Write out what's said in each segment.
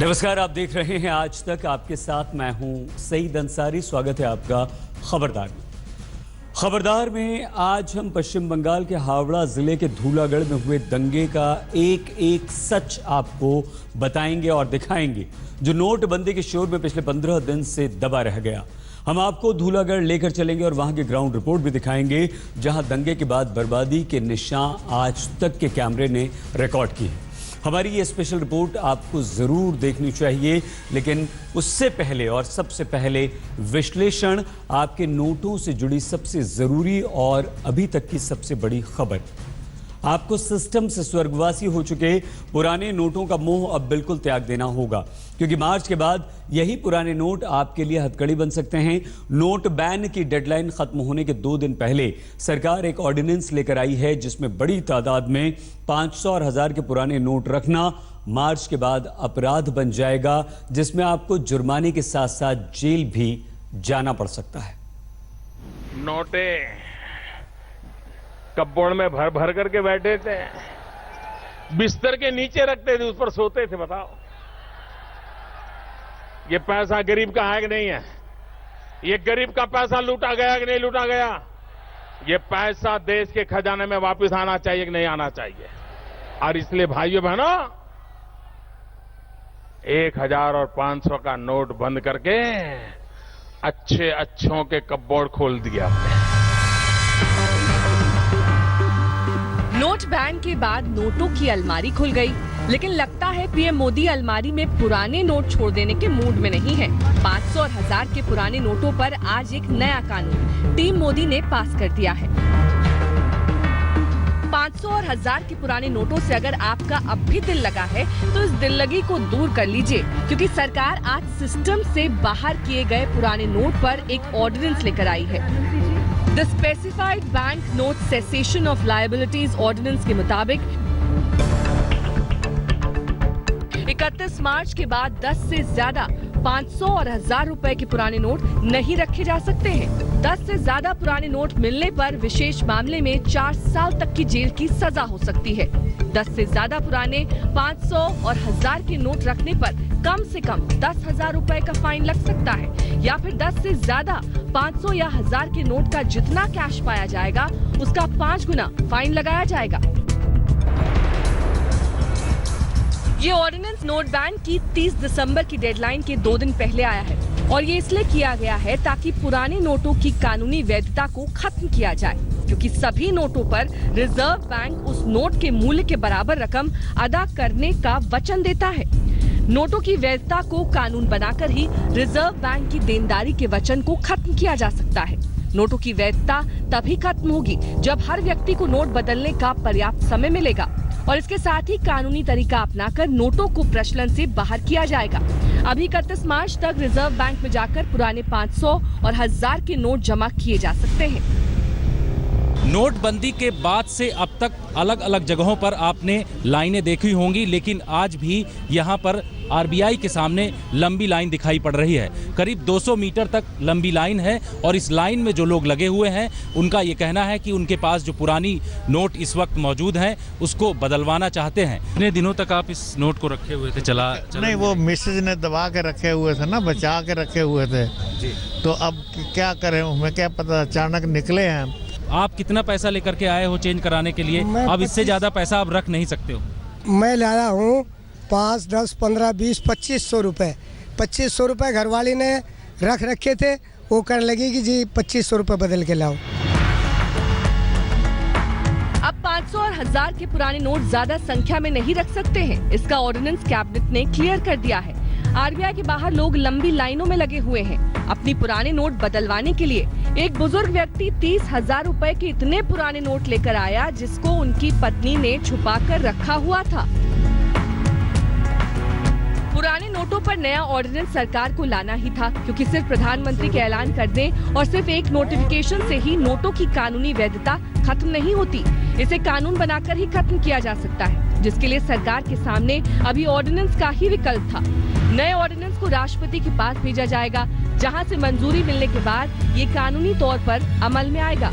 नमस्कार, आप देख रहे हैं आज तक। आपके साथ मैं हूं सईद अंसारी। स्वागत है आपका खबरदार में। खबरदार में आज हम पश्चिम बंगाल के हावड़ा जिले के धूलागढ़ में हुए दंगे का एक एक सच आपको बताएंगे और दिखाएंगे, जो नोटबंदी के शोर में पिछले 15 दिन से दबा रह गया। हम आपको धूलागढ़ लेकर चलेंगे और वहां की ग्राउंड रिपोर्ट भी दिखाएंगे, जहां दंगे के बाद बर्बादी के निशान आज तक के कैमरे ने रिकॉर्ड किए हैं। हमारी ये स्पेशल रिपोर्ट आपको ज़रूर देखनी चाहिए, लेकिन उससे पहले और सबसे पहले विश्लेषण आपके नोटों से जुड़ी सबसे ज़रूरी और अभी तक की सबसे बड़ी खबर। आपको सिस्टम से स्वर्गवासी हो चुके पुराने नोटों का मोह अब बिल्कुल त्याग देना होगा, क्योंकि मार्च के बाद यही पुराने नोट आपके लिए हथकड़ी बन सकते हैं। नोट बैन की डेडलाइन खत्म होने के 2 दिन पहले सरकार एक ऑर्डिनेंस लेकर आई है, जिसमें बड़ी तादाद में 500 और 1000 के पुराने नोट रखना मार्च के बाद अपराध बन जाएगा, जिसमें आपको जुर्माने के साथ साथ जेल भी जाना पड़ सकता है। नोटे कपबोर्ड में भर भर करके बैठे थे, बिस्तर के नीचे रखते थे, उस पर सोते थे। बताओ, ये पैसा गरीब का है कि नहीं है? ये गरीब का पैसा लूटा गया कि नहीं लूटा गया? ये पैसा देश के खजाने में वापस आना चाहिए कि नहीं आना चाहिए? और इसलिए भाइयों बहनों, 1000 और 500 का नोट बंद करके अच्छों के कपबोर्ड खोल दिया हमने। नोट बैन के बाद नोटों की अलमारी खुल गई, लेकिन लगता है पीएम मोदी अलमारी में पुराने नोट छोड़ देने के मूड में नहीं है। 500 और 1000 के पुराने नोटों पर आज एक नया कानून टीम मोदी ने पास कर दिया है। 500 और 1000 के पुराने नोटों से अगर आपका अब भी दिल लगा है, तो इस दिल लगी को दूर कर लीजिए, क्योंकि सरकार आज सिस्टम से बाहर किए गए पुराने नोट पर एक ऑर्डिनेंस लेकर आई है। The specified bank note cessation of liabilities ordinance के मुताबिक 31 मार्च के बाद 10 से ज्यादा 500 और 1000 रुपए के पुराने नोट नहीं रखे जा सकते हैं। 10 से ज्यादा पुराने नोट मिलने पर विशेष मामले में 4 साल तक की जेल की सजा हो सकती है। 10 से ज्यादा पुराने 500 और 1000 के नोट रखने पर कम से कम 10,000 रुपए का फाइन लग सकता है, या फिर 10 से ज्यादा 500 या 1000 के नोट का जितना कैश पाया जाएगा, उसका 5 गुना फाइन लगाया जाएगा। ये ऑर्डिनेंस नोट बैन की 30 दिसंबर की डेडलाइन के 2 दिन पहले आया है, और ये इसलिए किया गया है ताकि पुराने नोटों की कानूनी वैधता को खत्म किया जाए, क्योंकि सभी नोटों पर रिजर्व बैंक उस नोट के मूल्य के बराबर रकम अदा करने का वचन देता है। नोटों की वैधता को कानून बनाकर ही रिजर्व बैंक की देनदारी के वचन को खत्म किया जा सकता है। नोटों की वैधता तभी खत्म होगी जब हर व्यक्ति को नोट बदलने का पर्याप्त समय मिलेगा, और इसके साथ ही कानूनी तरीका अपनाकर नोटों को प्रचलन से बाहर किया जाएगा। अभी 31 मार्च तक रिजर्व बैंक में जाकर पुराने 500 और 1000 के नोट जमा किए जा सकते हैं। नोटबंदी के बाद से अब तक अलग अलग जगहों पर आपने लाइनें देखी होंगी, लेकिन आज भी यहाँ पर आरबीआई के सामने लंबी लाइन दिखाई पड़ रही है। करीब 200 मीटर तक लंबी लाइन है, और इस लाइन में जो लोग लगे हुए हैं, उनका ये कहना है कि उनके पास जो पुरानी नोट इस वक्त मौजूद हैं, उसको बदलवाना चाहते हैं। कितने दिनों तक आप इस नोट को रखे हुए थे? चला नहीं, वो मिसेज ने दबा के रखे हुए थे ना, बचा के रखे हुए थे जी। तो अब क्या करें, हमें क्या पता, अचानक निकले हैं। आप कितना पैसा लेकर के आए हो चेंज कराने के लिए? अब इससे ज्यादा पैसा आप रख नहीं सकते हो। मैं लाया हूँ 5, 10, 15, 20, 2500 रुपये। 2500 रुपये घरवाली ने रख रखे थे, वो करने लगी कि जी 2500 रुपये बदल के लाओ। अब 500 और 1000 के पुराने नोट ज्यादा संख्या में नहीं रख सकते हैं। इसका ऑर्डिनेंस कैबिनेट ने क्लियर कर दिया है। आरबीआई के बाहर लोग लंबी लाइनों में लगे हुए हैं अपनी पुराने नोट बदलवाने के लिए। एक बुजुर्ग व्यक्ति 30,000 रुपए के इतने पुराने नोट लेकर आया, जिसको उनकी पत्नी ने छुपाकर रखा हुआ था। पुराने नोटों पर नया ऑर्डिनेंस सरकार को लाना ही था, क्योंकि सिर्फ प्रधानमंत्री के ऐलान करने और सिर्फ एक नोटिफिकेशन से ही नोटों की कानूनी वैधता खत्म नहीं होती। इसे कानून बनाकर ही खत्म किया जा सकता है, जिसके लिए सरकार के सामने अभी ऑर्डिनेंस का ही विकल्प था। नए ऑर्डिनेंस को राष्ट्रपति के पास भेजा जाएगा, जहां से मंजूरी मिलने के बाद ये कानूनी तौर पर अमल में आएगा।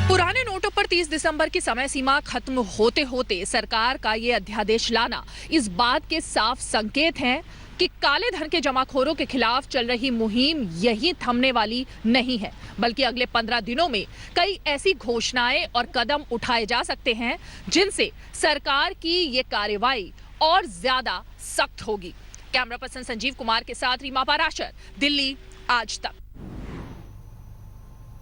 पुराने नोटों पर 30 दिसंबर की समय सीमा खत्म होते होते सरकार का ये अध्यादेश लाना इस बात के साफ संकेत हैं कि काले धन के जमाखोरों के खिलाफ चल रही मुहिम यही थमने वाली नहीं है, बल्कि अगले 15 दिनों में कई ऐसी घोषणाएं और कदम उठाए जा सकते हैं जिनसे सरकार की ये कार्रवाई और ज्यादा सख्त होगी। कैमरा पर्सन संजीव कुमार के साथ रीमा पाराशर, दिल्ली, आज तक।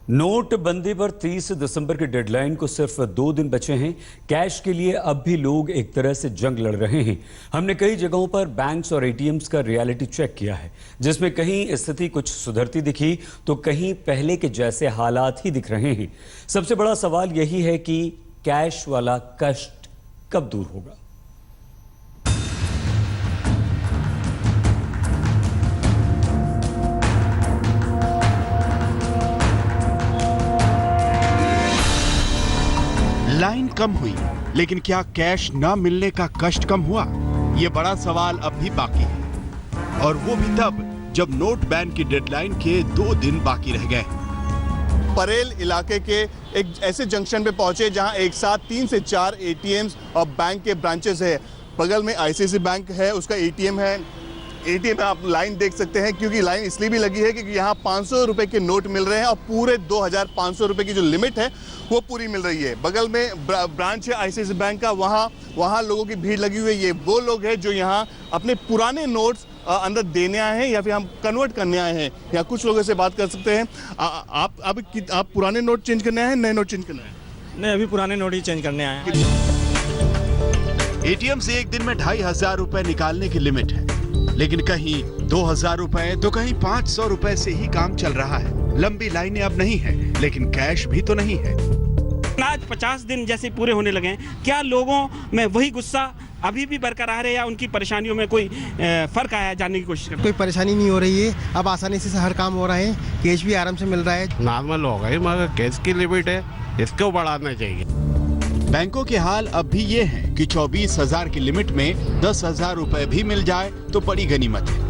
नोटबंदी पर 30 दिसंबर की डेडलाइन को सिर्फ 2 दिन बचे हैं। कैश के लिए अब भी लोग एक तरह से जंग लड़ रहे हैं। हमने कई जगहों पर बैंक्स और एटीएम्स का रियलिटी चेक किया है, जिसमें कहीं स्थिति कुछ सुधरती दिखी तो कहीं पहले के जैसे हालात ही दिख रहे हैं। सबसे बड़ा सवाल यही है कि कैश वाला कष्ट कब दूर होगा। लाइन कम हुई, लेकिन क्या कैश ना मिलने का कष्ट कम हुआ? ये बड़ा सवाल अब भी बाकी है, और वो भी तब जब नोट बैन की डेडलाइन के 2 दिन बाकी रह गए। परेल इलाके के एक ऐसे जंक्शन पे पहुंचे जहां एक साथ 3 से 4 एटीएम्स और बैंक के ब्रांचेस है। बगल में आईसीआईसीआई बैंक है, उसका एटीएम है। एटीएम में आप लाइन देख सकते हैं, क्योंकि लाइन इसलिए भी लगी है क्योंकि यहाँ 500 रुपए के नोट मिल रहे हैं और पूरे 2500 रुपए की जो लिमिट है वो पूरी मिल रही है। बगल में ब्रांच है आईसीआईसीआई बैंक का, वहाँ लोगों की भीड़ लगी हुई है। ये वो लोग हैं जो यहाँ अपने पुराने नोट्स अंदर देने आए हैं या फिर हम कन्वर्ट करने आए हैं। यहाँ कुछ लोगों से बात कर सकते हैं। आप पुराने नोट चेंज करने आए हैं, नए नोट चेंज करने आए हैं? नहीं, अभी पुराने नोट ही चेंज करने आए हैं। एटीएम से एक दिन में 2500 रुपए निकालने की लिमिट है, लेकिन कहीं 2000 रुपए तो कहीं 500 रुपए से ही काम चल रहा है। लंबी लाइनें अब नहीं है, लेकिन कैश भी तो नहीं है। आज 50 दिन जैसे पूरे होने लगे हैं, क्या लोगों में वही गुस्सा अभी भी बरकरार है या उनकी परेशानियों में कोई फर्क आया है, जानने की कोशिश करते हैं। कोई परेशानी नहीं हो रही है, अब आसानी से हर काम हो रहा है, कैश भी आराम से मिल रहा है। नॉर्मल हो गई, मगर कैश की लिमिट है, इसको बढ़ाना चाहिए। बैंकों के हाल अब भी ये हैं कि 24,000 की लिमिट में 10,000 रुपए भी मिल जाए तो बड़ी गनीमत है।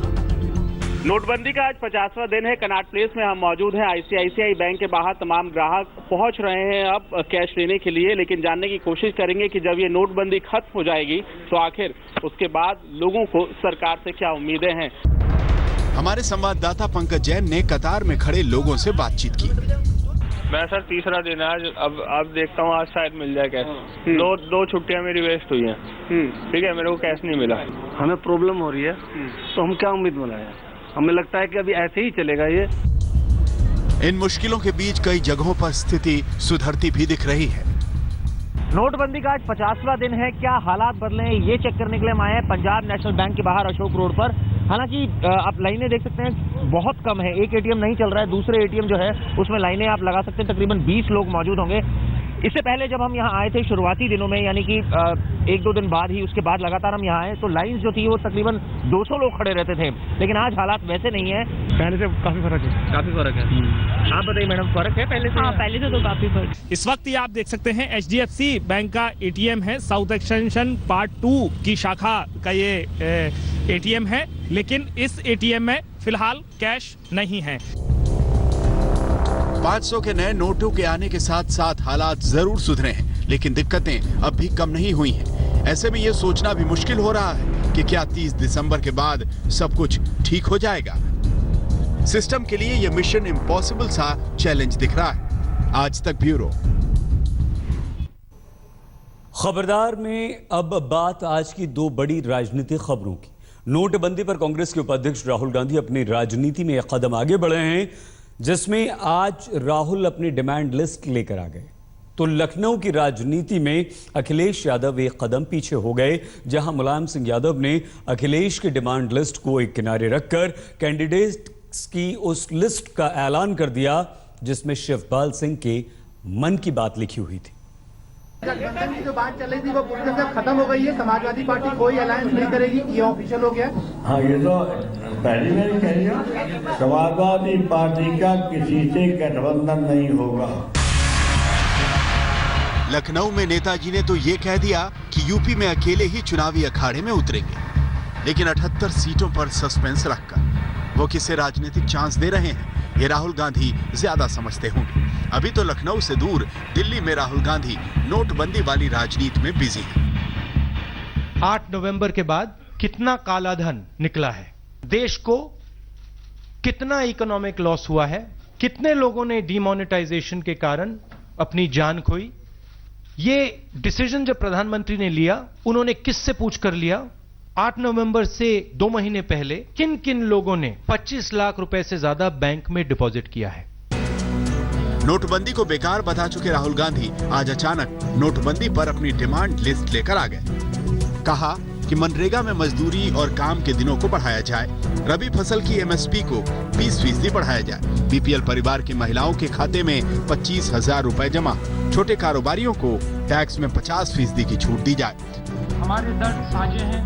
नोटबंदी का आज 50वां दिन है। कनॉट प्लेस में हम मौजूद हैं। आईसीआईसीआई बैंक के बाहर तमाम ग्राहक पहुंच रहे हैं अब कैश लेने के लिए, लेकिन जानने की कोशिश करेंगे कि जब ये नोटबंदी खत्म हो जाएगी तो आखिर उसके बाद लोगों को सरकार से क्या उम्मीदें हैं। हमारे संवाददाता पंकज जैन ने कतार में खड़े लोगों से बातचीत की। मैं सर तीसरा दिन है आज, अब देखता हूँ आज शायद मिल जाए कैश। दो छुट्टियाँ मेरी वेस्ट हुई हैं, ठीक है, मेरे को कैश नहीं मिला। हमें प्रॉब्लम हो रही है, तो हम क्या उम्मीद बनाएं? हमें लगता है कि अभी ऐसे ही चलेगा ये। इन मुश्किलों के बीच कई जगहों पर स्थिति सुधरती भी दिख रही है। नोटबंदी का आज 50वां दिन है। क्या हालात बदले हैं ये चेक करने के लिए हम आए हैं पंजाब नेशनल बैंक के बाहर अशोक रोड पर। हालांकि आप लाइनें देख सकते हैं, बहुत कम है। एक एटीएम नहीं चल रहा है, दूसरे एटीएम जो है उसमें लाइनें आप लगा सकते हैं। तकरीबन 20 लोग मौजूद होंगे। इससे पहले जब हम यहाँ आए थे शुरुआती दिनों में, यानी कि 1-2 दिन बाद ही, उसके बाद लगातार हम यहाँ आए तो लाइन जो थी वो तकरीबन 200 लोग खड़े रहते थे, लेकिन आज हालात वैसे नहीं है। पहले से काफी फर्क है। काफी फर्क है। आप बताइए मैडम, फर्क है पहले से? हाँ, पहले से तो काफी फर्क। इस वक्त ये आप देख सकते हैं HDFC बैंक का एटीएम है, साउथ एक्सटेंशन पार्ट 2 की शाखा का ये एटीएम है, लेकिन इस एटीएम में फिलहाल कैश नहीं है। 500 के नए नोटों के आने के साथ साथ हालात जरूर सुधरे हैं, लेकिन दिक्कतें अब भी कम नहीं हुई हैं। ऐसे में ये सोचना भी मुश्किल हो रहा है कि क्या 30 दिसंबर के बाद सब कुछ ठीक हो जाएगा। सिस्टम के लिए ये मिशन इम्पॉसिबल सा चैलेंज दिख रहा है। आज तक ब्यूरो। खबरदार में अब बात आज की 2 बड़ी राजनीतिक खबरों की। नोटबंदी पर कांग्रेस के उपाध्यक्ष राहुल गांधी अपनी राजनीति में एक कदम आगे बढ़े हैं, जिसमें आज राहुल अपनी डिमांड लिस्ट लेकर आ गए। तो लखनऊ की राजनीति में अखिलेश यादव एक कदम पीछे हो गए, जहां मुलायम सिंह यादव ने अखिलेश की डिमांड लिस्ट को एक किनारे रखकर कैंडिडेट्स की उस लिस्ट का ऐलान कर दिया जिसमें शिवपाल सिंह के मन की बात लिखी हुई थी। गठबंधन की जो बात चल रही थी वो पूरी तरह से खत्म हो गई है। समाजवादी पार्टी कोई अलायंस नहीं करेगी, ये ऑफिशियल हो गया। हाँ, ये तो पहले मैंने कह दिया, समाजवादी पार्टी का किसी से गठबंधन नहीं होगा। लखनऊ में नेताजी ने तो ये कह दिया कि यूपी में अकेले ही चुनावी अखाड़े में उतरेंगे, लेकिन 78 सीटों पर सस्पेंस रखकर वो किसे राजनीतिक चांस दे रहे हैं, ये राहुल गांधी ज्यादा समझते होंगे। अभी तो लखनऊ से दूर दिल्ली में राहुल गांधी नोटबंदी वाली राजनीति में बिजी है। 8 नवंबर के बाद कितना काला धन निकला है, देश को कितना इकोनॉमिक लॉस हुआ है, कितने लोगों ने डिमोनेटाइजेशन के कारण अपनी जान खोई। ये डिसीजन जब प्रधानमंत्री ने लिया, उन्होंने किससे पूछ कर लिया? 8 नवंबर से 2 महीने पहले किन किन लोगों ने 25 लाख रुपए से ज्यादा बैंक में डिपॉजिट किया है। नोटबंदी को बेकार बता चुके राहुल गांधी आज अचानक नोटबंदी पर अपनी डिमांड लिस्ट लेकर आ गए। कहा कि मनरेगा में मजदूरी और काम के दिनों को बढ़ाया जाए, रबी फसल की एमएसपी को 20% बढ़ाया जाए, बीपीएल परिवार की महिलाओं के खाते में 25,000 रुपए जमा, छोटे कारोबारियों को टैक्स में 50% की छूट दी जाए। हमारे दर्द साझे हैं।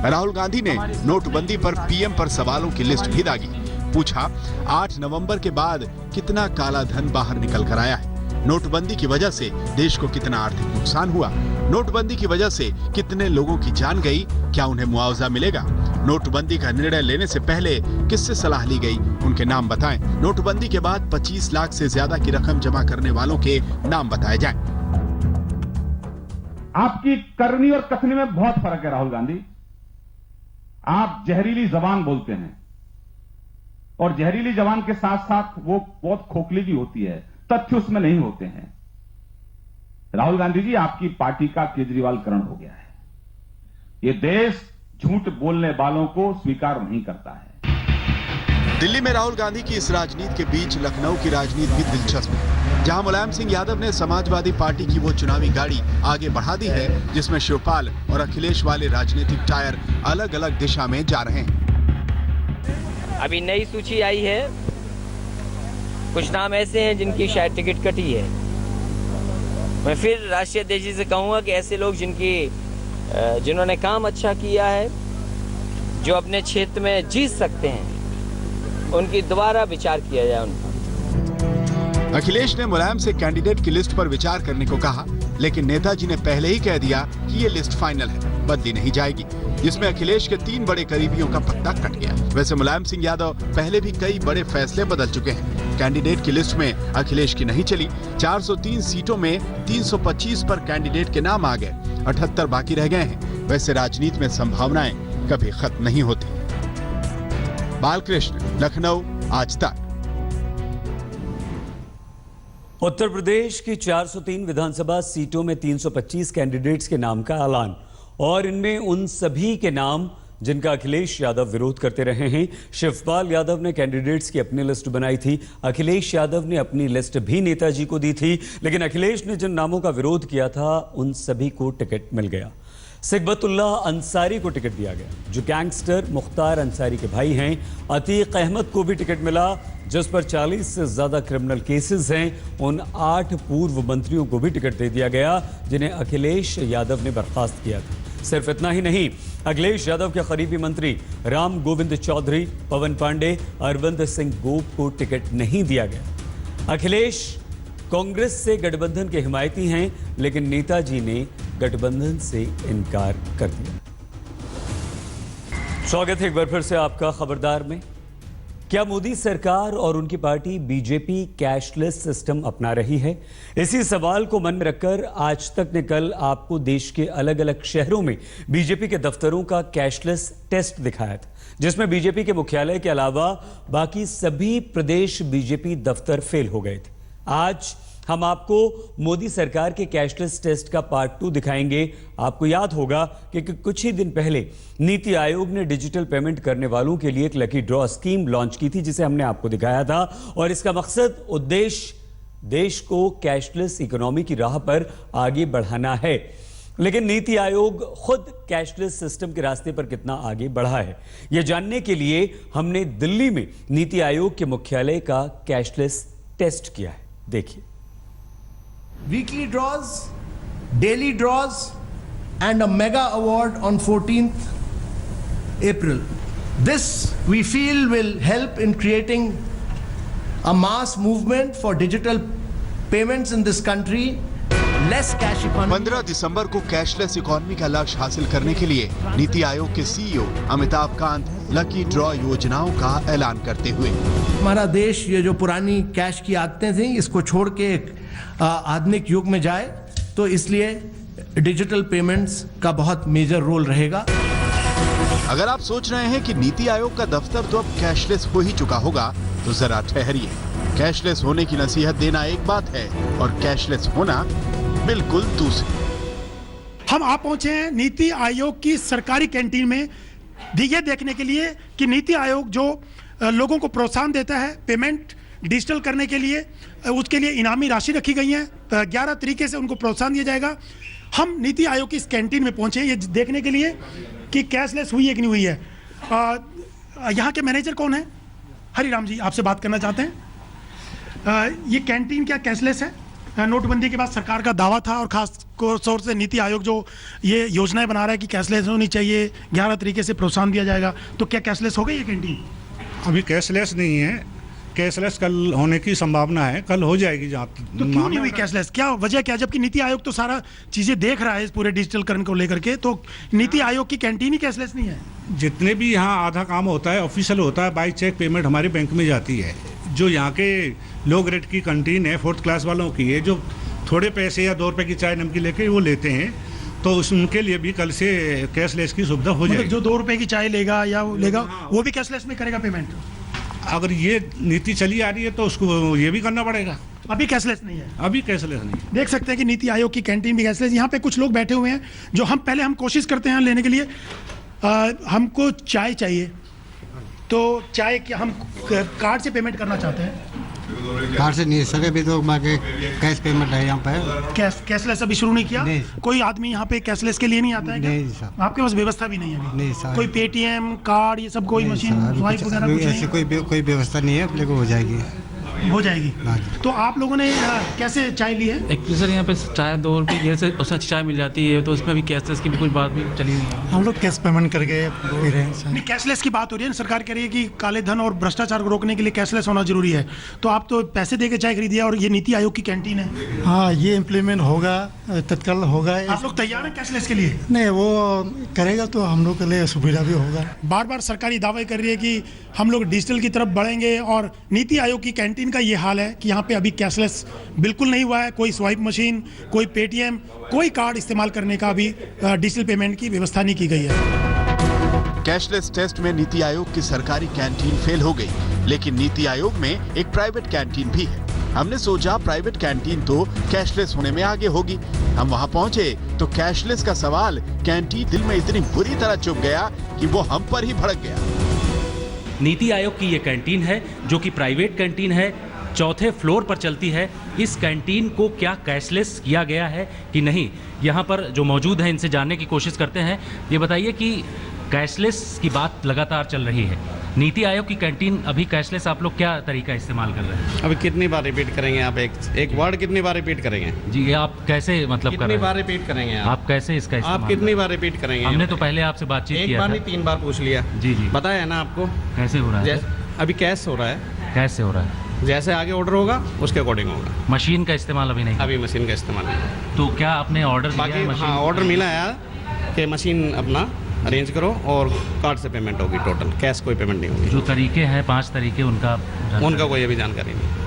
राहुल गांधी ने नोटबंदी पर पीएम पर सवालों की लिस्ट भी दागी। पूछा 8 नवंबर के बाद कितना काला धन बाहर निकल कर आया है, नोटबंदी की वजह से देश को कितना आर्थिक नुकसान हुआ, नोटबंदी की वजह से कितने लोगों की जान गई, क्या उन्हें मुआवजा मिलेगा, नोटबंदी का निर्णय लेने से पहले किससे सलाह ली गई, उनके नाम बताएं। नोटबंदी के बाद 25 लाख से ज्यादा की रकम जमा करने वालों के नाम बताए जाएं। आपकी करनी और कथनी में बहुत फर्क है राहुल गांधी। आप जहरीली जबान बोलते हैं और जहरीली जबान के साथ साथ वो बहुत खोखली भी होती है, तथ्य उसमें नहीं होते हैं। राहुल गांधी जी, आपकी पार्टी का केजरीवालकरण हो गया है। ये देश झूठ बोलने वालों को स्वीकार नहीं करता है। दिल्ली में राहुल गांधी की इस राजनीति के बीच लखनऊ की राजनीति भी दिलचस्प है, जहां मुलायम सिंह यादव ने समाजवादी पार्टी की वो चुनावी गाड़ी आगे बढ़ा दी है जिसमें शिवपाल और अखिलेश वाले राजनीतिक टायर अलग अलग दिशा में जा रहे हैं। अभी नई सूची आई है, कुछ नाम ऐसे हैं जिनकी शायद टिकट कटी है। मैं फिर राष्ट्रीय अध्यक्ष से कहूंगा कि ऐसे लोग जिन्होंने काम अच्छा किया है, जो अपने क्षेत्र में जीत सकते हैं, उनकी दोबारा विचार किया जाए उन पर। अखिलेश ने मुलायम से कैंडिडेट की लिस्ट पर विचार करने को कहा, लेकिन नेताजी ने पहले ही कह दिया कि ये लिस्ट फाइनल है, बदली नहीं जाएगी, जिसमें अखिलेश के 3 बड़े करीबियों का पत्ता कट गया। वैसे मुलायम सिंह यादव पहले भी कई बड़े फैसले बदल चुके हैं। कैंडिडेट की लिस्ट में अखिलेश की नहीं चली, 403 सीटों में 325 पर कैंडिडेट के नाम आ गए, 78 बाकी रह गए हैं। वैसे राजनीति में संभावनाएं कभी खत्म नहीं होती। बालकृष्ण, लखनऊ, आज तक। उत्तर प्रदेश की 403 विधानसभा सीटों में 325 कैंडिडेट्स के नाम का ऐलान, और इनमें उन सभी के नाम जिनका अखिलेश यादव विरोध करते रहे हैं। शिवपाल यादव ने कैंडिडेट्स की अपनी लिस्ट बनाई थी, अखिलेश यादव ने अपनी लिस्ट भी नेताजी को दी थी, लेकिन अखिलेश ने जिन नामों का विरोध किया था उन सभी को टिकट मिल गया। सिकबतुल्ला अंसारी को टिकट दिया गया, जो गैंगस्टर मुख्तार अंसारी के भाई हैं। अतीक अहमद को भी टिकट मिला, जिस पर 40 से ज्यादा क्रिमिनल केसेस हैं। उन 8 पूर्व मंत्रियों को भी टिकट दे दिया गया, जिन्हें अखिलेश यादव ने बर्खास्त किया था। सिर्फ इतना ही नहीं, अखिलेश यादव के करीबी मंत्री राम गोविंद चौधरी, पवन पांडे, अरविंद सिंह गोप को टिकट नहीं दिया गया। अखिलेश कांग्रेस से गठबंधन के हिमायती हैं, लेकिन नेताजी ने गठबंधन से इनकार कर दिया। स्वागत है एक बार फिर से आपका खबरदार में। क्या मोदी सरकार और उनकी पार्टी बीजेपी कैशलेस सिस्टम अपना रही है? इसी सवाल को मन में रखकर आज तक ने कल आपको देश के अलग अलग शहरों में बीजेपी के दफ्तरों का कैशलेस टेस्ट दिखाया था, जिसमें बीजेपी के मुख्यालय के अलावा बाकी सभी प्रदेश बीजेपी दफ्तर फेल हो गए थे। आज हम आपको मोदी सरकार के कैशलेस टेस्ट का पार्ट 2 दिखाएंगे। आपको याद होगा कि कुछ ही दिन पहले नीति आयोग ने डिजिटल पेमेंट करने वालों के लिए एक लकी ड्रॉ स्कीम लॉन्च की थी, जिसे हमने आपको दिखाया था, और इसका मकसद उद्देश्य देश को कैशलेस इकोनॉमी की राह पर आगे बढ़ाना है। लेकिन नीति आयोग खुद कैशलेस सिस्टम के रास्ते पर कितना आगे बढ़ा है, यह जानने के लिए हमने दिल्ली में नीति आयोग के मुख्यालय का कैशलेस टेस्ट किया है। देखिए। Weekly draws, daily draws, and a mega award on 14th April. This we feel will help in creating a mass movement for digital payments in this country. Less cash economy. 15 दिसंबर को cashless economy का लक्ष्य हासिल करने के लिए नीति आयोग के CEO Amitabh Kant lucky draw योजनाओं का ऐलान करते हुए। हमारा देश ये जो पुरानी कैश की आदतें थी इसको छोड़ के एक आधुनिक युग में जाए, तो इसलिए डिजिटल पेमेंट्स का बहुत मेजर रोल रहेगा। अगर आप सोच रहे हैं कि नीति आयोग का दफ्तर तो अब कैशलेस हो ही चुका होगा, तो जरा ठहरिए। कैशलेस होने की नसीहत देना एक बात है और कैशलेस होना बिल्कुल दूसरी। हम आप पहुंचे हैं नीति आयोग की सरकारी कैंटीन में ये देखने के लिए कि नीति आयोग जो लोगों को प्रोत्साहन देता है पेमेंट डिजिटल करने के लिए, उसके लिए इनामी राशि रखी गई है। 11 तरीके से उनको प्रोत्साहन दिया जाएगा। हम नीति आयोग की इस कैंटीन में पहुंचे ये देखने के लिए कि कैशलेस हुई है कि नहीं हुई है। यहाँ के मैनेजर कौन है? हरिराम जी, आपसे बात करना चाहते हैं। ये कैंटीन क्या कैशलेस है? नोटबंदी के बाद सरकार का दावा था और खास तौर से नीति आयोग जो ये योजनाएं बना रहा है कि कैशलेस होनी चाहिए, 11 तरीके से प्रोत्साहन दिया जाएगा, तो क्या कैशलेस हो गई ये कैंटीन? अभी कैशलेस नहीं है, कैशलेस कल होने की संभावना है, कल हो जाएगी। जहाँ तो क्यों नहीं हुई कैशलेस? क्या वजह क्या? जबकि नीति आयोग तो सारा चीजें देख रहा है इस पूरे डिजिटलकरण को लेकर के, तो नीति आयोग की कैंटीन ही कैशलेस नहीं है? जितने भी यहाँ आधा काम होता है ऑफिशियल होता है, बाई चेक पेमेंट हमारे बैंक में जाती है। जो यहाँ के लो ग्रेड की कैंटीन है 4th क्लास वालों की है, जो थोड़े पैसे या 2 रुपए की चाय नमकीन लेके वो लेते हैं, तो उनके लिए भी कल से कैशलेस की सुविधा हो जाएगी। जो 2 रुपए की चाय लेगा या लेगा वो भी कैशलेस में करेगा पेमेंट? अगर ये नीति चली आ रही है तो उसको ये भी करना पड़ेगा। अभी कैशलेस नहीं है? अभी कैशलेस नहीं। देख सकते हैं कि नीति आयोग की कैंटीन भी कैशलेस। यहाँ पे कुछ लोग बैठे हुए हैं जो हम कोशिश करते हैं लेने के लिए। हमको चाय चाहिए, तो चाय की हम कार्ड से पेमेंट करना चाहते हैं। कार्ड से नहीं सके, अभी तो कैश पेमेंट है यहाँ पे। कैशलेस अभी शुरू नहीं किया? नहीं। कोई आदमी यहाँ पे कैशलेस के लिए नहीं आता है क्या? नहीं साहब। आपके पास व्यवस्था भी नहीं है? नहीं साहब। कोई पेटीएम कार्ड ये सब कोई मशीन स्वाइप वगैरह कुछ ऐसी कोई व्यवस्था नहीं है, लेकिन हो जाएगी। हो जाएगी। तो आप लोगों ने कैसे चाय ली है? एक्चुअली सर यहाँ पे चाय 2 रुपये से उससे अच्छी चाय मिल जाती है, तो उसमें भी कैशलेस की भी कुछ बात भी चली हुई है। हम लोग कैश पेमेंट करके पी रहे हैं। नहीं, कैशलेस की बात हो रही है ना, सरकार कह रही है कि काले धन और भ्रष्टाचार को रोकने के लिए कैशलेस होना जरूरी है, तो आप तो पैसे दे के चाय खरीदिए और ये नीति आयोग की कैंटीन है। हाँ, ये इम्प्लीमेंट होगा, तत्काल होगा। आप लोग तैयार हैं कैशलेस के लिए? नहीं, वो करेगा तो हम लोग के लिए सुविधा भी होगा। बार बार सरकारी दावे कर रही है कि हम लोग डिजिटल की तरफ बढ़ेंगे, और नीति आयोग की कैंटीन का ये हाल है कि यहाँ पे अभी कैशलेस बिल्कुल नहीं हुआ है। कोई स्वाइप मशीन, कोई पेटीएम, कोई कार्ड इस्तेमाल करने का भी डिजिटल पेमेंट की व्यवस्था नहीं की गई है। कैशलेस टेस्ट में नीति आयोग की सरकारी कैंटीन फेल हो गई, लेकिन नीति आयोग में एक प्राइवेट कैंटीन भी है। हमने सोचा प्राइवेट कैंटीन तो कैशलेस होने में आगे होगी। हम वहां पहुंचे तो कैशलेस का सवाल कैंटीन दिल में इतनी बुरी तरह चुभ गया कि वो हम पर ही भड़क गया। नीति आयोग की ये कैंटीन है जो कि प्राइवेट कैंटीन है, 4थे फ्लोर पर चलती है। इस कैंटीन को क्या कैशलेस किया गया है कि नहीं, यहाँ पर जो मौजूद हैं इनसे जानने की कोशिश करते हैं। ये बताइए कि कैशलेस की बात लगातार चल रही है, नीति आयोग की कैंटीन अभी कैशलेस, आप लोग क्या तरीका इस्तेमाल कर रहे हैं? अभी कितनी बार रिपीट करेंगे आप? एक वर्ड कितनी बार रिपीट करेंगे? जी, ये आप कैसे मतलब कर रहे हैं? कितनी बार रिपीट करेंगे आप कैसे इसका इस्तेमाल? आप कितनी बार रिपीट करेंगे? हमने तो पहले आपसे बातचीत किया था। एक बार नहीं 3 बार पूछ लिया। जी जी, बताया ना आपको कैसे हो रहा है? अभी कैश हो रहा है। कैसे हो रहा है? जैसे आगे ऑर्डर होगा उसके अकॉर्डिंग होगा। मशीन का इस्तेमाल अभी नहीं? अभी मशीन का इस्तेमाल नहीं। तो क्या आपने ऑर्डर दिया है? हाँ, ऑर्डर मिला है कि मशीन अपना अरेंज करो और कार्ड से पेमेंट होगी, टोटल कैश कोई पेमेंट नहीं होगी। जो तरीके हैं 5 तरीके, उनका कोई अभी जानकारी नहीं।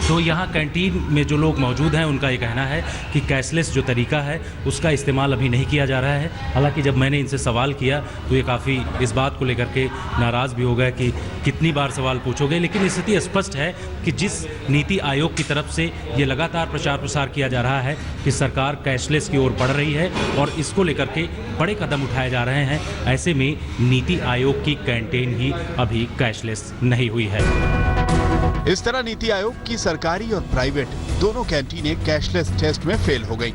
तो यहाँ कैंटीन में जो लोग मौजूद हैं उनका ये कहना है कि कैशलेस जो तरीका है उसका इस्तेमाल अभी नहीं किया जा रहा है। हालांकि जब मैंने इनसे सवाल किया तो ये काफ़ी इस बात को लेकर के नाराज़ भी हो गए कि कितनी बार सवाल पूछोगे, लेकिन स्थिति स्पष्ट है कि जिस नीति आयोग की तरफ से ये लगातार प्रचार प्रसार किया जा रहा है कि सरकार कैशलेस की ओर बढ़ रही है और इसको लेकर के बड़े कदम उठाए जा रहे हैं, ऐसे में नीति आयोग की कैंटीन ही अभी कैशलेस नहीं हुई है। इस तरह नीति आयोग की सरकारी और प्राइवेट दोनों कैंटीनें कैशलेस टेस्ट में फेल हो गई।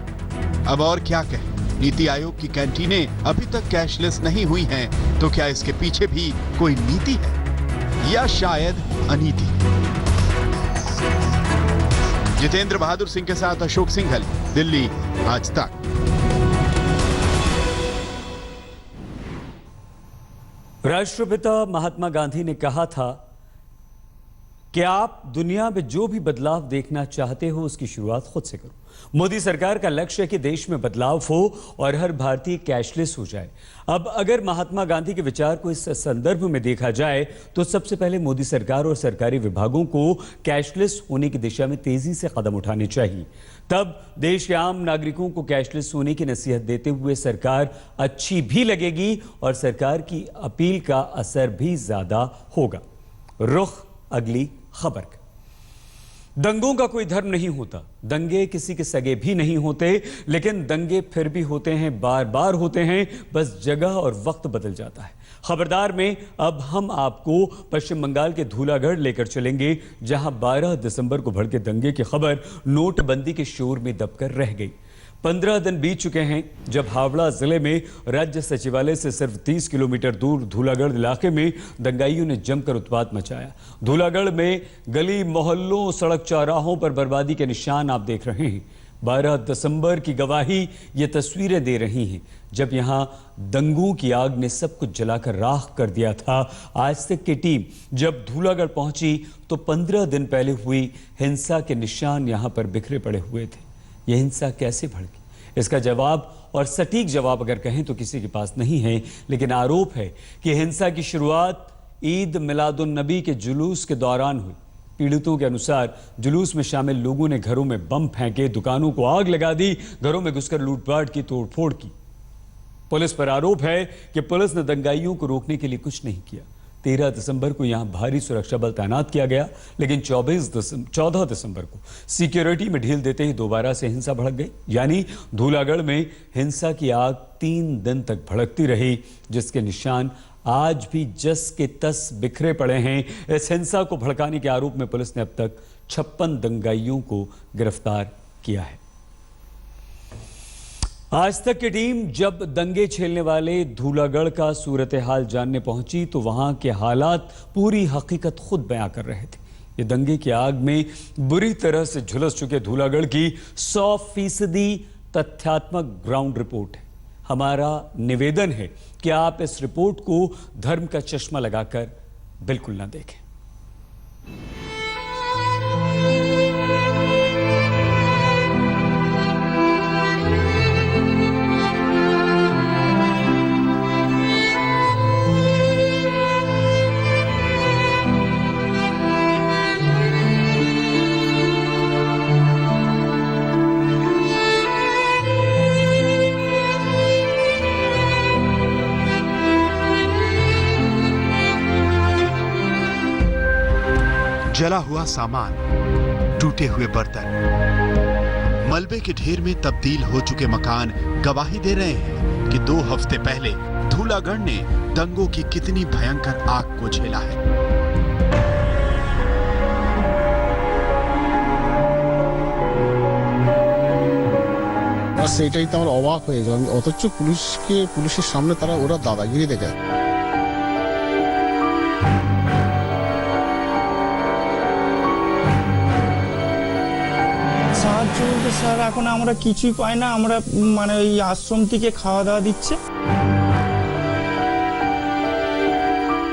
अब और क्या कहें, नीति आयोग की कैंटीनें अभी तक कैशलेस नहीं हुई हैं, तो क्या इसके पीछे भी कोई नीति है या शायद अनीति? जितेंद्र बहादुर सिंह के साथ अशोक सिंघल, दिल्ली, आज तक। राष्ट्रपिता महात्मा गांधी ने कहा था कि आप दुनिया में जो भी बदलाव देखना चाहते हो उसकी शुरुआत खुद से करो। मोदी सरकार का लक्ष्य है कि देश में बदलाव हो और हर भारतीय कैशलेस हो जाए। अब अगर महात्मा गांधी के विचार को इस संदर्भ में देखा जाए तो सबसे पहले मोदी सरकार और सरकारी विभागों को कैशलेस होने की दिशा में तेजी से कदम उठाने चाहिए। तब देश के आम नागरिकों को कैशलेस होने की नसीहत देते हुए सरकार अच्छी भी लगेगी और सरकार की अपील का असर भी ज्यादा होगा। रुख अगली खबर का। दंगों का कोई धर्म नहीं होता, दंगे किसी के सगे भी नहीं होते, लेकिन दंगे फिर भी होते हैं, बार बार होते हैं, बस जगह और वक्त बदल जाता है। खबरदार में अब हम आपको पश्चिम बंगाल के धूलागढ़ लेकर चलेंगे, जहां 12 दिसंबर को भड़के दंगे की खबर नोटबंदी के शोर में दबकर रह गई। 15 दिन बीत चुके हैं जब हावड़ा जिले में राज्य सचिवालय से सिर्फ 30 किलोमीटर दूर धूलागढ़ इलाके में दंगाइयों ने जमकर उत्पात मचाया। धूलागढ़ में गली मोहल्लों, सड़क चौराहों पर बर्बादी के निशान आप देख रहे हैं। 12 दिसंबर की गवाही ये तस्वीरें दे रही हैं, जब यहां दंगों की आग ने सब कुछ जलाकर राख कर दिया था। आज तक की टीम जब धूलागढ़ पहुंची तो 15 दिन पहले हुई हिंसा के निशान यहां पर बिखरे पड़े हुए थे। यह हिंसा कैसे भड़की, इसका जवाब और सटीक जवाब अगर कहें तो किसी के पास नहीं है, लेकिन आरोप है कि हिंसा की शुरुआत ईद मिलादुन नबी के जुलूस के दौरान हुई। पीड़ितों के अनुसार जुलूस में शामिल लोगों ने घरों में बम फेंके, दुकानों को आग लगा दी, घरों में घुसकर लूटपाट की, तोड़फोड़ की। पुलिस पर आरोप है कि पुलिस ने दंगाइयों को रोकने के लिए कुछ नहीं किया। 13 दिसंबर को यहां भारी सुरक्षा बल तैनात किया गया, लेकिन 14 दिसंबर को सिक्योरिटी में ढील देते ही दोबारा से हिंसा भड़क गई। यानी धूलागढ़ में हिंसा की आग 3 दिन तक भड़कती रही, जिसके निशान आज भी जस के तस बिखरे पड़े हैं। इस हिंसा को भड़काने के आरोप में पुलिस ने अब तक 56 दंगाइयों को गिरफ्तार किया है। आज तक की टीम जब दंगे झेलने वाले धूलागढ़ का सूरत हाल जानने पहुंची तो वहां के हालात पूरी हकीकत खुद बयां कर रहे थे। ये दंगे की आग में बुरी तरह से झुलस चुके धूलागढ़ की 100% तथ्यात्मक ग्राउंड रिपोर्ट है। हमारा निवेदन है कि आप इस रिपोर्ट को धर्म का चश्मा लगाकर बिल्कुल ना देखें। जला हुआ सामान, टूटे हुए बर्तन, मलबे के ढेर में तब्दील हो चुके मकान गवाही दे रहे हैं कि 2 हफ्ते पहले धूलागढ़ ने दंगों की कितनी भयंकर आग को झेला है। बस এটাই তো আমরা অবাক হয়ে যাই, অথচ পুলিশের সামনে তারা ওরা দাদাগিরি দেখায়। সাহায্য বলতে স্যার এখন আমরা কিছুই পাই না, আমরা মানে এই আশ্রম থেকে খাওয়া দাওয়া দিচ্ছে।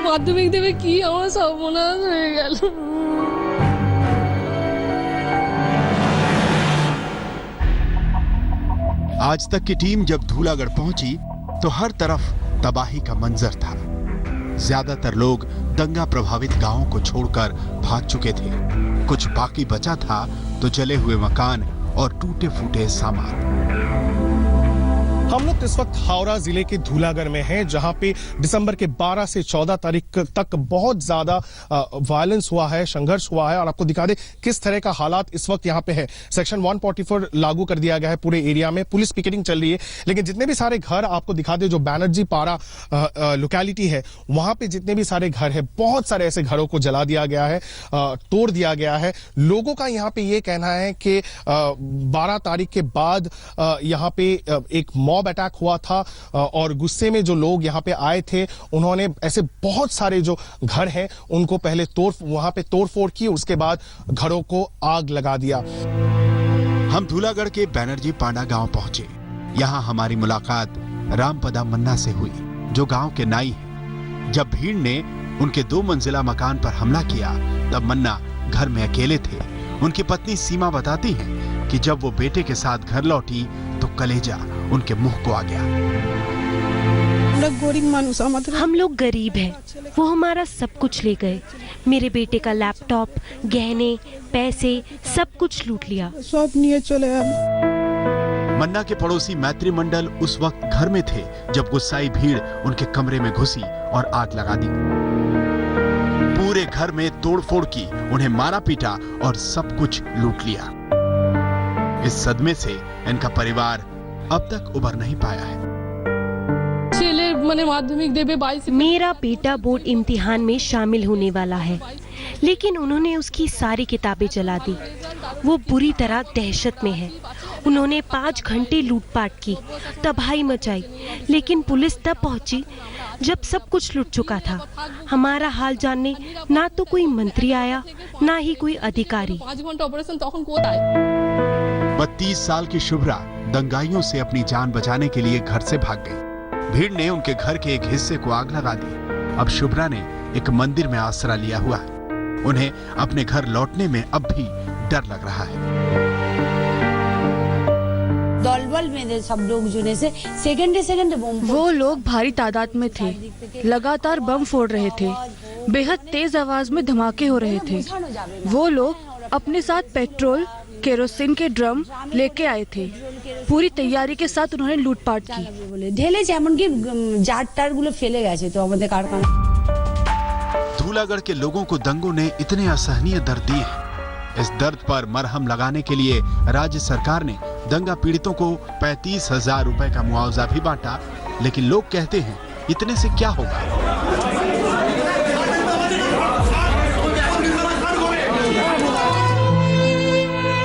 মাধ্যমিক দেবে কি আমার সর্বনাশ হয়ে গেল। आज तक की टीम जब धूलागढ़ पहुंची तो हर तरफ तबाही का मंजर था। ज्यादातर लोग दंगा प्रभावित गांवों को छोड़कर भाग चुके थे। कुछ बाकी बचा था तो जले हुए मकान और टूटे फूटे सामान। हम लोग इस वक्त हावड़ा जिले के धूलागढ़ में हैं, जहां पे दिसंबर के 12 से 14 तारीख तक बहुत ज्यादा वायलेंस हुआ है, संघर्ष हुआ है। और आपको दिखा दे किस तरह का हालात इस वक्त यहां पे है। सेक्शन 144 लागू कर दिया गया है पूरे एरिया में, पुलिस पिकेटिंग चल रही है। लेकिन जितने भी सारे घर आपको दिखा दे, जो बैनर्जी पारा लोकेलिटी है, वहां पे जितने भी सारे घर है, बहुत सारे ऐसे घरों को जला दिया गया है, तोड़ दिया गया है। लोगों का यहाँ पे ये कहना है कि 12 तारीख के बाद यहाँ पे एक मॉब अटैक हुआ था और गुस्से में जो लोग यहाँ पे आए थे, उन्होंने ऐसे बहुत सारे जो घर हैं उनको पहले वहां पे तोड़फोड़ की, उसके बाद घरों को आग लगा दिया। हम धूलागढ़ के बैनर्जी पांडा गांव पहुंचे। यहां हमारी मुलाकात रामपदा मन्ना से हुई, जो गांव के नाई हैं। जब भीड़ ने उनके 2 मंजिला मकान पर हमला किया तब मन्ना घर में अकेले थे। उनकी पत्नी सीमा बताती हैं कि जब वो बेटे के साथ घर लौटी तो कलेजा उनके मुंह को आ गया। हम लोग गरीब हैं। वो हमारा सब कुछ ले गए। मेरे बेटे का लैपटॉप, गहने, पैसे सब कुछ लूट लिया। सब निये चले। मन्ना के पड़ोसी मैत्री मंडल उस वक्त घर में थे जब गुस्साई भीड़ उनके कमरे में घुसी और आग लगा दी। पूरे घर में तोड़फोड़ की, उन्हें मारा पीटा और सब कुछ लूट लिया। इस सदमे से इनका परिवार अब तक उबर नहीं पाया है। माध्यमिक देवे 22। मेरा बेटा बोर्ड इम्तिहान में शामिल होने वाला है, लेकिन उन्होंने उसकी सारी किताबें जला दी। वो बुरी तरह दहशत में है। उन्होंने 5 घंटे लूटपाट की, तबाही मचाई, लेकिन पुलिस तब पहुंची जब सब कुछ लूट चुका था। हमारा हाल जानने ना तो कोई मंत्री आया, ना ही कोई अधिकारी। 32 साल की शुभ्रा दंगाइयों से अपनी जान बचाने के लिए घर से भाग गई। भीड़ ने उनके घर के एक हिस्से को आग लगा दी। अब शुभ्रा ने एक मंदिर में आसरा लिया हुआ है। उन्हें अपने घर लौटने में अब भी डर लग रहा है। दलबल में सब लोग जुने से सेकंड बम। वो लोग भारी तादाद में थे, लगातार बम फोड़ रहे थे। बेहद तेज आवाज में धमाके हो रहे थे। वो लोग अपने साथ पेट्रोल, केरोसिन के ड्रम लेके आए थे। पूरी तैयारी के साथ उन्होंने लूटपाट की। ढेले जेमन की जाट टार गुलो फेले गए थे तो हमारे कारखाना। धूलागढ़ के लोगों को दंगों ने इतने असहनीय दर्द दिए हैं। इस दर्द पर मरहम लगाने के लिए राज्य सरकार ने दंगा पीड़ितों को 35,000 रुपए का मुआवजा भी बांटा, लेकिन लोग कहते हैं इतने से क्या होगा।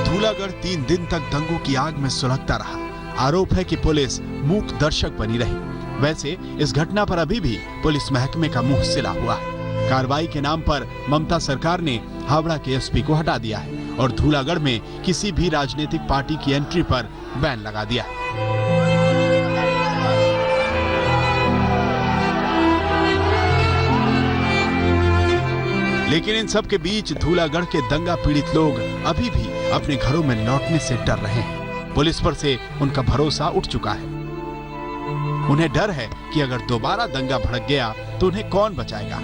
धूलागढ़ 3 दिन तक दंगों की आग में सुलगता रहा। आरोप है कि पुलिस मूक दर्शक बनी रही। वैसे इस घटना पर अभी भी पुलिस महकमे का मुंह सिला हुआ है। कार्रवाई के नाम पर ममता सरकार ने हावड़ा के एसपी को हटा दिया है और धूलागढ़ में किसी भी राजनीतिक पार्टी की एंट्री पर बैन लगा दिया है। लेकिन इन सब के बीच धूलागढ़ के दंगा पीड़ित लोग अभी भी अपने घरों में लौटने से डर रहे हैं। पुलिस पर से उनका भरोसा उठ चुका है। उन्हें डर है कि अगर दोबारा दंगा भड़क गया तो उन्हें कौन बचाएगा।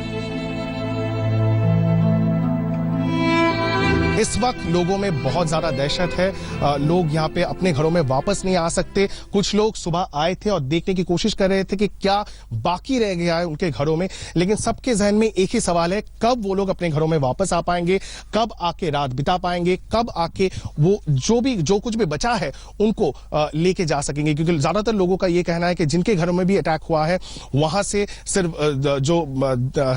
इस वक्त लोगों में बहुत ज्यादा दहशत है। लोग यहाँ पे अपने घरों में वापस नहीं आ सकते। कुछ लोग सुबह आए थे और देखने की कोशिश कर रहे थे कि क्या बाकी रह गया है उनके घरों में, लेकिन सबके जहन में एक ही सवाल है, कब वो लोग अपने घरों में वापस आ पाएंगे, कब आके रात बिता पाएंगे, कब आके वो जो कुछ भी बचा है उनको लेके जा सकेंगे। क्योंकि ज्यादातर लोगों का ये कहना है कि जिनके घरों में भी अटैक हुआ है वहां से सिर्फ जो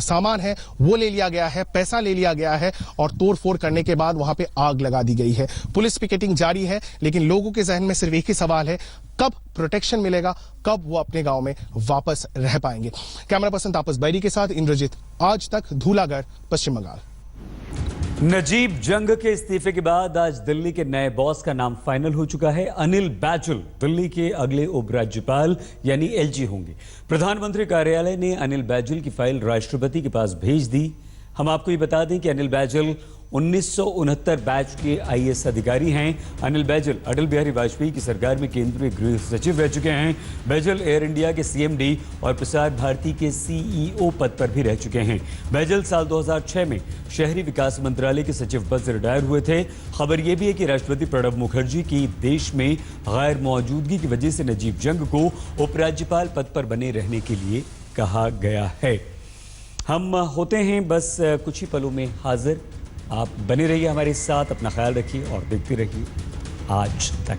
सामान है वो ले लिया गया है, पैसा ले लिया गया है और तोड़फोड़ करने के बाद वहां पे आग लगा दी गई है। पुलिस पिकेटिंग जारी है, लेकिन लोगों के जहन में सिर्फ एक ही सवाल है, कब प्रोटेक्शन मिलेगा, कब वो अपने गांव में वापस रह पाएंगे। कैमरा पर्सन तापस बैरी के साथ इंद्रजीत, आज तक, धूलागढ़, पश्चिम बंगाल। नजीब जंग के इस्तीफे के बाद आज दिल्ली के नए बॉस का नाम फाइनल हो चुका है। अनिल बैजल दिल्ली के अगले उपराज्यपाल यानी एलजी होंगे। प्रधानमंत्री कार्यालय ने अनिल बैजल की फाइल राष्ट्रपति के पास भेज दी। हम आपको ये बता दें कि अनिल बैजल 1969 बैच के आईएएस अधिकारी हैं। अनिल बैजल अटल बिहारी वाजपेयी की सरकार में केंद्रीय गृह सचिव रह चुके हैं। बैजल एयर इंडिया के सीएमडी और प्रसार भारती के सीईओ पद पर भी रह चुके हैं। बैजल साल 2006 में शहरी विकास मंत्रालय के सचिव पद से रिटायर हुए थे। खबर यह भी है कि राष्ट्रपति प्रणब मुखर्जी की देश में गैर मौजूदगी की वजह से नजीब जंग को उपराज्यपाल पद पर बने रहने के लिए कहा गया है। हम होते हैं बस कुछ ही पलों में हाजिर। आप बने रहिए हमारे साथ, अपना ख्याल रखिए और देखते रहिए आज तक।